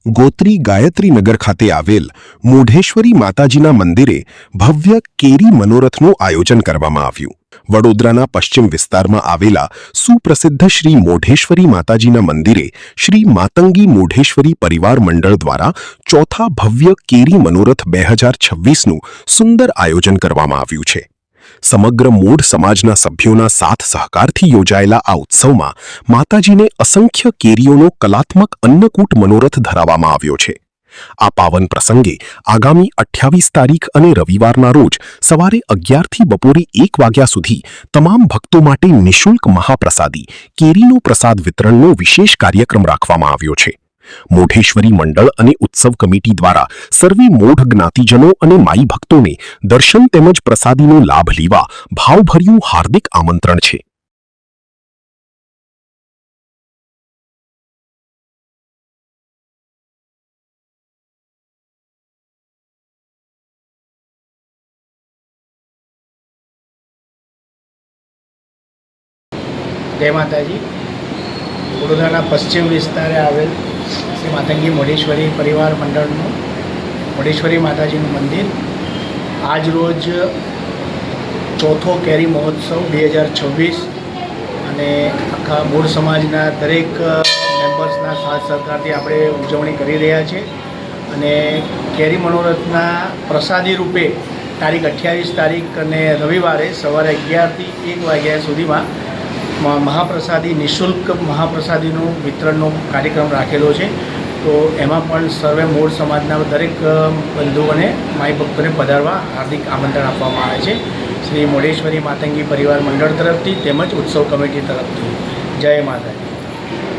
ગોત્રી ગાયત્રીનગર ખાતે આવેલ મોઢેશ્વરી માતાજીના મંદિરે ભવ્ય કેરી મનોરથનું આયોજન કરવામાં આવ્યું। વડોદરાના પશ્ચિમ વિસ્તારમાં આવેલા સુપ્રસિદ્ધ શ્રી મોઢેશ્વરી માતાજીના મંદિરે શ્રી માતંગી મોઢેશ્વરી પરિવાર મંડળ દ્વારા ચોથા ભવ્ય કેરી મનોરથ 2026નું સુંદર આયોજન કરવામાં આવ્યું છે। સમગ્ર મોઢ સમાજના સભ્યોના સાથ સહકારથી યોજાયેલા આ ઉત્સવમાં માતાજીને અસંખ્ય કેરીઓનો કલાત્મક અન્નકૂટ મનોરથ ધરાવવામાં આવ્યો છે। આ પાવન પ્રસંગે આગામી 28 તારીખ અને રવિવારના રોજ સવારે 11 થી બપોરે 1 વાગ્યા સુધી તમામ ભક્તો માટે નિઃશુલ્ક મહાપ્રસાદી કેરીનો પ્રસાદ વિતરણનો વિશેષ કાર્યક્રમ રાખવામાં આવ્યો છે। મોઢેશ્વરી મંડળ અને ઉત્સવ કમિટી દ્વારા સર્વે મોઢ જ્ઞાતિજનો અને માઈ ભક્તોને દર્શન તેમજ પ્રસાદીનો લાભ લેવા ભાવભર્યું હાર્દિક આમંત્રણ છે। जय माताजी। वडोदराना पश्चिम विस्तारे आवेल श्री मातंगी मोढेश्वरी परिवार मंडळનું મોઢેશ્વરી માતાજીનું મંદિર આજ રોજ ચોથો કેરી મહોત્સવ 2026 અને આખા મૂળ સમાજના દરેક મેમ્બર્સના સાથ સહકારથી આપણે ઉજવણી કરી રહ્યા છીએ અને કેરી મનોરથના પ્રસાદી રૂપે તારીખ 28 તારીખ અને રવિવારે સવારે 11 થી 1 વાગ્યા સુધીમાં મહાપ્રસાદી નિઃશુલ્ક મહાપ્રસાદીનું વિતરણનો કાર્યક્રમ રાખેલો છે। તો એમાં પણ સર્વે મૂળ સમાજના દરેક બંધુઓને માઈ ભક્તોને પધારવા હાર્દિક આમંત્રણ આપવામાં આવે છે શ્રી મોઢેશ્વરી માતંગી પરિવાર મંડળ તરફથી તેમજ ઉત્સવ કમિટી તરફથી। જય માતાજી।